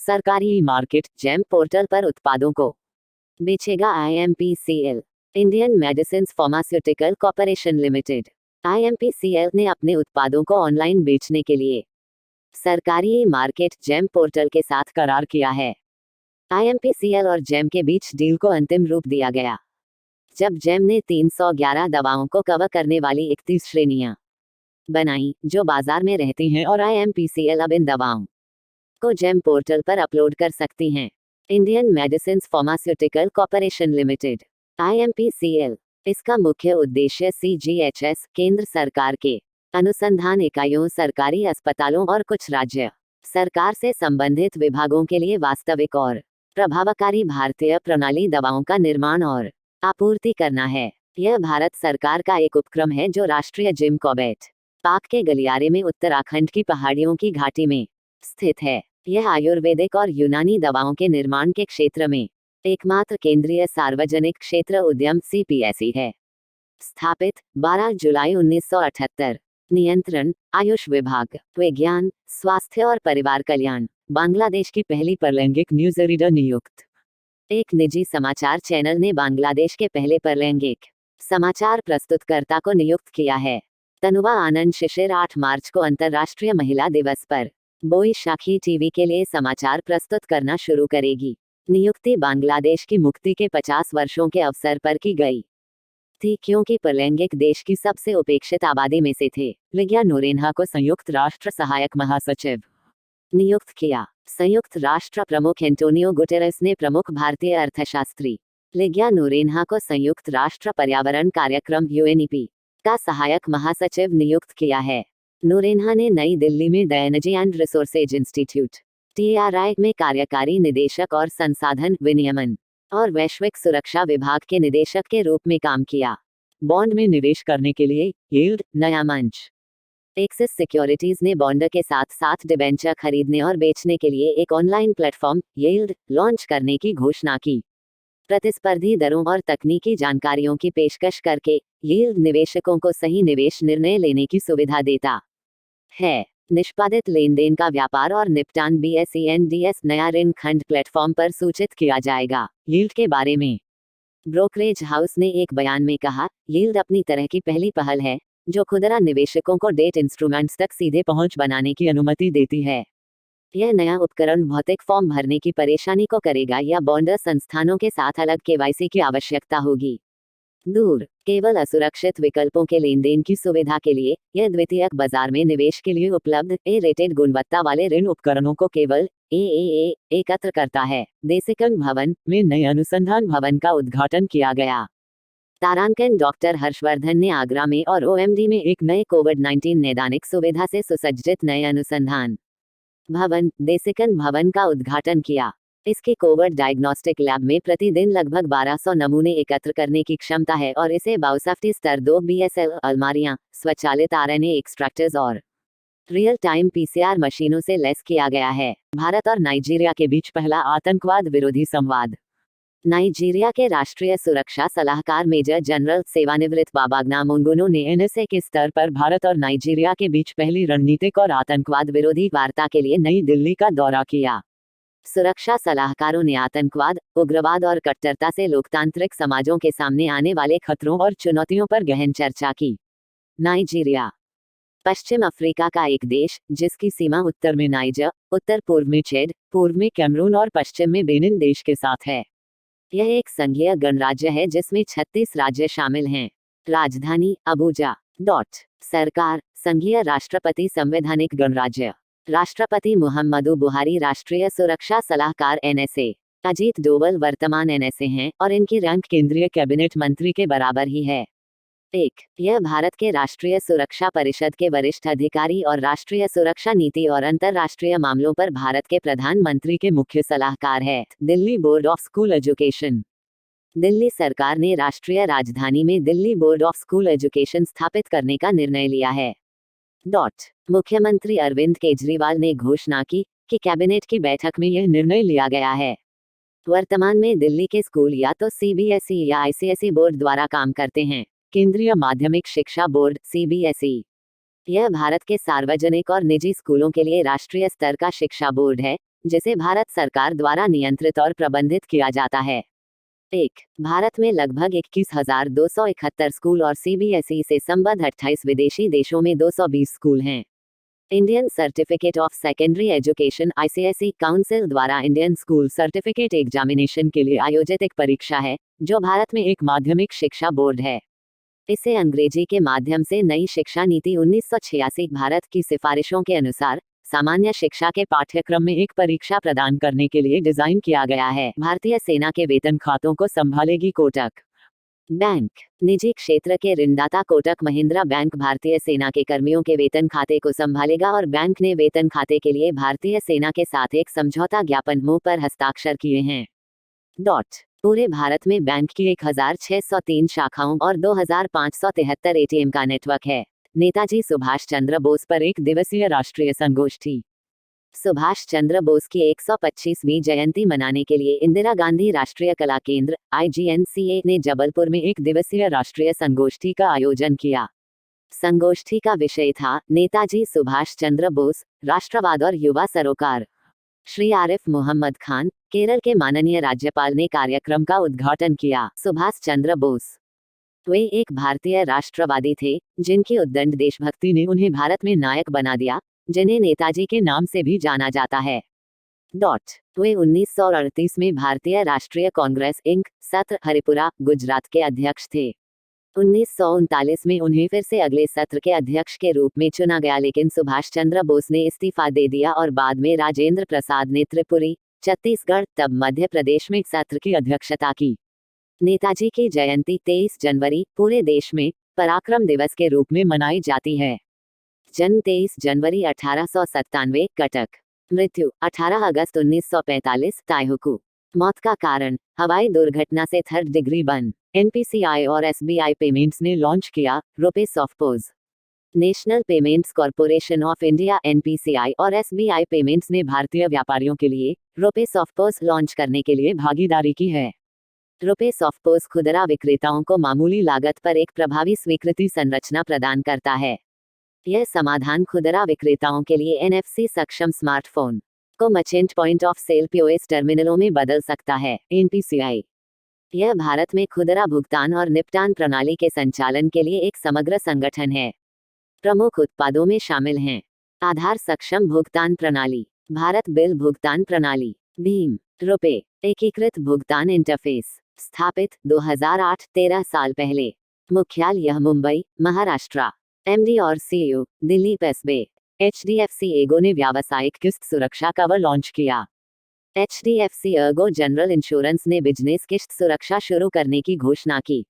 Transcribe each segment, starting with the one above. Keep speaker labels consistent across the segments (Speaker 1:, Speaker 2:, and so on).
Speaker 1: सरकारी ई market GeM portal पर उत्पादों को बेचेगा IMPCL, Indian medicine pharmaceutical corporation limited. IMPCL ने अपने उत्पादों को ऑनलाइन बेचने के लिए सरकारी ई मार्केट जैम पोर्टल के साथ करार किया है। IMPCL और जैम के बीच डील को अंतिम रूप दिया गया जब जैम ने 311 दवाओं को कवर करने वाली 31 श्रेणियां बनाई जो बाजार में रहती हैं, और IMPCL अब इन दवाओं को जैम पोर्टल पर अपलोड कर सकती हैं। Indian medicine pharmaceutical corporation limited IMPCL, इसका मुख्य उद्देश्य CGHS, केंद्र सरकार के अनुसंधान इकाइयों, सरकारी अस्पतालों और कुछ राज्य सरकार से संबंधित विभागों के लिए वास्तविक और प्रभावकारी भारतीय प्रणाली दवाओं का निर्माण और आपूर्ति करना है। यह भारत सरकार का एक उपक्रम है जो राष्ट्रीय जिम कॉर्बेट पार्क के गलियारे में उत्तराखंड की पहाड़ियों की घाटी में स्थित है। यह आयुर्वेदिक और यूनानी दवाओं के निर्माण के क्षेत्र में एकमात्र केंद्रीय सार्वजनिक क्षेत्र उद्यम CPSE है। स्थापित 12 जुलाई 1978। नियंत्रण आयुष विभाग, विज्ञान, स्वास्थ्य और परिवार कल्याण। बांग्लादेश की पहली परलैंगिक न्यूज रीडर नियुक्त। एक निजी समाचार चैनल ने बांग्लादेश के पहले परलैंगिक समाचार प्रस्तुतकर्ता को नियुक्त किया है। तनुवा आनंद शिशिर 8 मार्च को अंतर्राष्ट्रीय महिला दिवस पर बोईशाखी टीवी के लिए समाचार प्रस्तुत करना शुरू करेगी। नियुक्ति बांग्लादेश की मुक्ति के 50 वर्षों के अवसर पर की गई थी, क्योंकि परलैंगिक देश की सबसे उपेक्षित आबादी में से थे। लिग्या नूरेन्हा को संयुक्त राष्ट्र सहायक महासचिव नियुक्त किया। संयुक्त राष्ट्र प्रमुख एंटोनियो गुटेरेस ने प्रमुख भारतीय अर्थशास्त्री लिग्या नूरेन्हा को संयुक्त राष्ट्र पर्यावरण कार्यक्रम UNEP का सहायक महासचिव नियुक्त किया है। नूरेन्हा ने नई दिल्ली में the energy and resources institute TRI में कार्यकारी निदेशक और संसाधन विनियमन और वैश्विक सुरक्षा विभाग के निदेशक के रूप में काम किया। बॉन्ड में निवेश करने के लिए यील्ड नया मंच। एक्सिस सिक्योरिटीज ने बॉन्ड के साथ साथ डिबेंचर खरीदने और बेचने के लिए एक ऑनलाइन प्लेटफॉर्म यील्ड लॉन्च करने की घोषणा की। प्रतिस्पर्धी दरों और तकनीकी जानकारियों की पेशकश करके यील्ड निवेशकों को सही निवेश निर्णय लेने की सुविधा देता है। निष्पादित लेनदेन का व्यापार और निपटान BSE/NDS नया ऋण खंड प्लेटफॉर्म पर सूचित किया जाएगा। यील्ड के बारे में ब्रोकरेज हाउस ने एक बयान में कहा, यील्ड अपनी तरह की पहली पहल है जो खुदरा निवेशकों को डेट इंस्ट्रूमेंट्स तक सीधे पहुंच बनाने की अनुमति देती है। यह नया उपकरण भौतिक फॉर्म भरने की परेशानी को करेगा या बॉन्डर संस्थानों के साथ अलग KYC की आवश्यकता होगी दूर। केवल असुरक्षित विकल्पों के लेनदेन की सुविधा के लिए यह द्वितीयक बाजार में निवेश के लिए उपलब्ध A-रेटेड गुणवत्ता वाले ऋण उपकरणों को केवल AAA एकत्र करता है। देसिकन भवन में नए अनुसंधान भवन का उद्घाटन किया गया। तारांकन डॉक्टर हर्षवर्धन ने आगरा में और OMD में एक नए कोविड-19 नैदानिक सुविधा से सुसज्जित नए अनुसंधान भवन देसिकन भवन का उद्घाटन किया। इसकी कोविड डायग्नोस्टिक लैब में प्रतिदिन लगभग 1200 नमूने एकत्र करने की क्षमता है और इसे बायोसेफ्टी स्तर 2 BSL अलमारियां, स्वचालित RNA एक्सट्रैक्टर्स और रियल टाइम PCR मशीनों से लैस किया गया है। भारत और नाइजीरिया के बीच पहला आतंकवाद विरोधी संवाद। नाइजीरिया के राष्ट्रीय सुरक्षा सलाहकार मेजर जनरल सेवानिवृत्त बाबागना मुंगुनु ने NSA के स्तर पर भारत और नाइजीरिया के बीच पहली रणनीतिक और आतंकवाद विरोधी वार्ता के लिए नई दिल्ली का दौरा किया। सुरक्षा सलाहकारों ने आतंकवाद, उग्रवाद और कट्टरता से लोकतांत्रिक समाजों के सामने आने वाले खतरों और चुनौतियों पर गहन चर्चा की। नाइजीरिया पश्चिम अफ्रीका का एक देश जिसकी सीमा उत्तर में नाइजर, उत्तर पूर्व में चैड, पूर्व में कैमरून और पश्चिम में बेनिन देश के साथ है। यह एक संघीय गणराज्य है जिसमें 36 राज्य शामिल हैं। राजधानी अबुजा। सरकार संघीय राष्ट्रपति संवैधानिक गणराज्य। राष्ट्रपति मुहम्मदु बुहारी राष्ट्रीय सुरक्षा सलाहकार NSA। अजीत डोवल वर्तमान NSA हैं और इनकी रैंक केंद्रीय कैबिनेट मंत्री के बराबर ही है। 1. यह भारत के राष्ट्रीय सुरक्षा परिषद के वरिष्ठ अधिकारी और राष्ट्रीय सुरक्षा नीति और अंतर्राष्ट्रीय मामलों पर भारत के प्रधानमंत्री के मुख्य सलाहकार है। Delhi board of school education. Delhi सरकार ने राष्ट्रीय राजधानी में Delhi board of school education स्थापित करने का निर्णय लिया है। मुख्यमंत्री अरविंद केजरीवाल ने घोषणा की कि कैबिनेट की बैठक में यह निर्णय लिया गया है। वर्तमान में दिल्ली के स्कूल या तो CBSE या ICSE बोर्ड द्वारा काम करते हैं। केंद्रीय माध्यमिक शिक्षा बोर्ड CBSE। यह भारत के सार्वजनिक और निजी स्कूलों के लिए राष्ट्रीय स्तर का शिक्षा बोर्ड है जिसे भारत सरकार द्वारा नियंत्रित और प्रबंधित किया जाता है। 1. भारत में लगभग 21,271 स्कूल और CBSE से संबद्ध 28 विदेशी देशों में 220 स्कूल हैं। Indian certificate of secondary education ICSE council द्वारा इंडियन स्कूल सर्टिफिकेट एग्जामिनेशन के लिए आयोजित एक परीक्षा है, जो भारत में एक माध्यमिक शिक्षा बोर्ड है। इसे अंग्रेजी के माध्यम से नई शिक्षा नीति 1986 भारत की सिफारिशों के अनुसार सामान्य शिक्षा के पाठ्यक्रम में एक परीक्षा प्रदान करने के लिए डिजाइन किया गया है। भारतीय सेना के वेतन खातों को संभालेगी कोटक बैंक। निजी क्षेत्र के ऋणदाता कोटक महिंद्रा बैंक भारतीय सेना के कर्मियों के वेतन खाते को संभालेगा और बैंक ने वेतन खाते के लिए भारतीय सेना के साथ एक समझौता ज्ञापन MOU पर हस्ताक्षर किए हैं। पूरे भारत में बैंक की 1603 शाखाओं और 2573 ATM का नेटवर्क है। नेताजी सुभाष चंद्र बोस पर 1 दिवसीय राष्ट्रीय संगोष्ठी। सुभाष चंद्र बोस की 125वीं जयंती मनाने के लिए इंदिरा गांधी राष्ट्रीय कला केंद्र IGNCA ने जबलपुर में 1 दिवसीय राष्ट्रीय संगोष्ठी का आयोजन किया। संगोष्ठी का विषय था नेताजी सुभाष चंद्र बोस, राष्ट्रवाद और युवा सरोकार। श्री आरिफ मोहम्मद खान, केरल के माननीय राज्यपाल ने कार्यक्रम का उद्घाटन किया। सुभाष चंद्र बोस वे एक भारतीय राष्ट्रवादी थे, जिनकी उद्दंड देशभक्ति ने उन्हें भारत में नायक बना दिया, जिन्हें नेताजी के नाम से भी जाना जाता है। वे 1938 में भारतीय राष्ट्रीय कांग्रेस इंक, सत्र हरिपुरा, गुजरात के अध्यक्ष थे। 1939 में उन्हें फिर से अगले सत्र के अध्यक्ष के रूप में चुना गया, लेकिन सुभाष चंद्र बोस ने इस्तीफा दे दिया और बाद में राजेंद्र प्रसाद ने त्रिपुरी, छत्तीसगढ़ तब मध्य प्रदेश में सत्र की अध्यक्षता की। नेताजी की जयंती 23 जनवरी पूरे देश में पराक्रम दिवस के रूप में मनाई जाती है। जन्म 23 जनवरी 1897, कटक। मृत्यु 18 अगस्त 1945, तायहुकु। मौत का कारण हवाई दुर्घटना से 3rd डिग्री बर्न। NPCI और SBI पेमेंट्स ने लॉन्च किया RuPay SoftPOS. National payments corporation of India NPCI और SBI पेमेंट्स ने भारतीय व्यापारियों के लिए रुपे सॉफ्टपोज लॉन्च करने के लिए भागीदारी की है। रुपे सॉफ्टपोज खुदरा विक्रेताओं को मामूली लागत पर एक प्रभावी स्वीकृति संरचना प्रदान करता है। यह समाधान खुदरा विक्रेताओं के लिए NFC सक्षम स्मार्टफोन को merchant point of sale POS टर्मिनलों में बदल सकता है। NPCI यह भारत में खुदरा भुगतान और निपटान प्रणाली के संचालन के लिए एक समग्र संगठन है। प्रमुख उत्पादों में शामिल हैं आधार सक्षम भुगतान प्रणाली, भारत बिल भुगतान प्रणाली, भीम रुपे एकीकृत भुगतान इंटरफेस। स्थापित 2008, 13 साल पहले। मुख्यालय मुंबई, महाराष्ट्र। MD और CEO दिलीप एसबे। HDFC एर्गो ने व्यावसायिक किस्त सुरक्षा कवर लॉन्च किया। HDFC एर्गो जनरल इंश्योरेंस ने बिजनेस किस्त सुरक्षा शुरू करने की घोषणा की।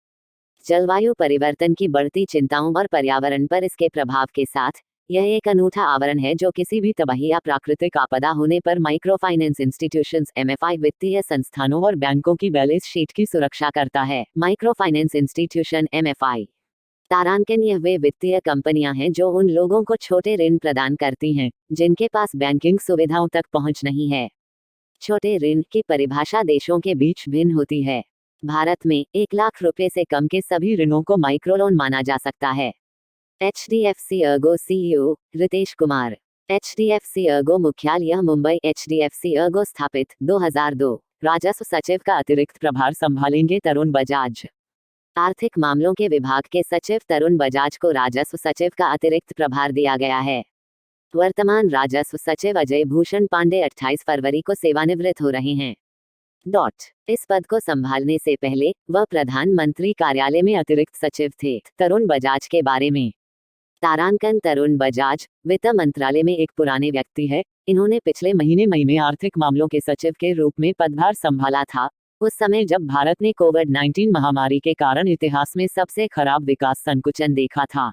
Speaker 1: जलवायु परिवर्तन की बढ़ती चिंताओं और पर्यावरण पर इसके प्रभाव के साथ यह एक अनूठा आवरण है जो किसी भी तबाही या प्राकृतिक आपदा होने पर माइक्रो फाइनेंस इंस्टीट्यूशंस MFI वित्तीय संस्थानों और बैंकों की बैलेंस शीट की सुरक्षा करता है। माइक्रो फाइनेंस इंस्टीट्यूशन MFI तारांकन यह वे वित्तीय कंपनियां हैं जो उन लोगों को छोटे ऋण प्रदान करती हैं जिनके पास बैंकिंग सुविधाओं तक पहुंच नहीं है। छोटे ऋण की परिभाषा देशों के बीच भिन्न होती है। भारत में 1 लाख रुपए से कम के सभी ऋणों को माइक्रोलोन माना जा सकता है। HDFC Ergo CEO Ritesh Kumar. HDFC Ergo मुख्यालय मुंबई। HDFC एर्गो स्थापित 2002। राजस्व सचिव का अतिरिक्त प्रभार संभालेंगे तरुण बजाज। आर्थिक मामलों के विभाग के सचिव तरुण बजाज को राजस्व सचिव का अतिरिक्त प्रभार दिया गया है। वर्तमान राजस्व सचिव अजय भूषण पांडे 28 फरवरी को सेवानिवृत्त हो रहे हैं। इस पद को संभालने से पहले वह प्रधानमंत्री कार्यालय में अतिरिक्त सचिव थे। तरुण बजाज के बारे में तारांकन तरुण बजाज वित्त मंत्रालय में एक पुराने व्यक्ति है। इन्होंने पिछले महीने मई में आर्थिक मामलों के सचिव के रूप में पदभार संभाला था, उस समय जब भारत ने कोविड-19 महामारी के कारण इतिहास में सबसे खराब विकास संकुचन देखा था।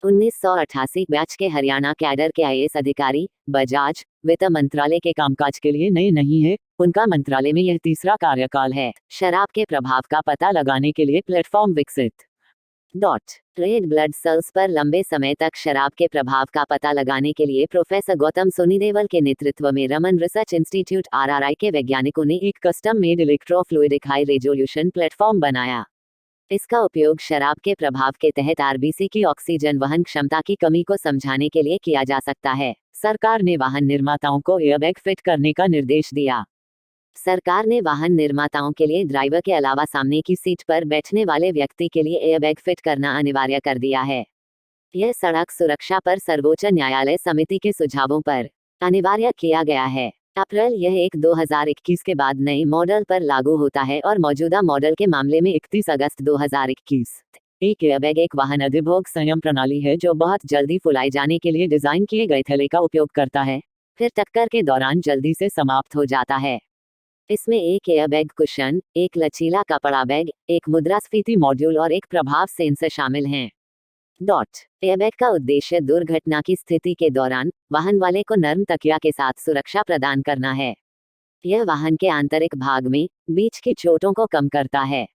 Speaker 1: 1988 बैच के हरियाणा कैडर के IAS अधिकारी बजाज वित्त मंत्रालय के कामकाज के लिए नए नहीं है, उनका मंत्रालय में यह तीसरा कार्यकाल है। शराब के प्रभाव का पता लगाने के लिए प्लेटफॉर्म विकसित। रेड ब्लड सेल्स पर लंबे समय तक शराब के प्रभाव का पता लगाने के लिए प्रोफेसर गौतम सोनीदेवल के नेतृत्व में रमन रिसर्च इंस्टीट्यूट RRI के वैज्ञानिकों ने एक custom made electrofluidic high resolution platform बनाया। इसका उपयोग शराब के प्रभाव के तहत आरबीसी की ऑक्सीजन वहन क्षमता की कमी को समझाने के लिए किया जा सकता है।
Speaker 2: सरकार ने वाहन निर्माताओं को एयरबैग फिट करने का निर्देश दिया।
Speaker 1: सरकार ने वाहन निर्माताओं के लिए ड्राइवर के अलावा सामने की सीट पर बैठने वाले व्यक्ति के लिए एयरबैग फिट करना अनिवार्य कर दिया है। यह सड़क सुरक्षा पर सर्वोच्च न्यायालय समिति के सुझावों पर अनिवार्य किया गया है। अप्रैल 2021 के बाद नए मॉडल पर लागू होता है और मौजूदा मॉडल के मामले में 31 अगस्त 2021।
Speaker 2: एक एयरबैग एक वाहन अधिभोग संयम प्रणाली है जो बहुत जल्दी फुलाए जाने के लिए डिजाइन किए गए थैले का उपयोग करता है,
Speaker 1: फिर टक्कर के दौरान जल्दी से समाप्त हो जाता है। इसमें एक एयरबैग कुशन, एक लचीला कपड़ा बैग, एक मुद्रास्फीति मॉड्यूल और एक प्रभाव सेंसर शामिल हैं। एयरबैग का उद्देश्य दुर्घटना की स्थिति के दौरान वाहन वाले को नर्म तकिया के साथ सुरक्षा प्रदान करना है। यह वाहन के आंतरिक भाग में बीच की चोटों को कम करता है।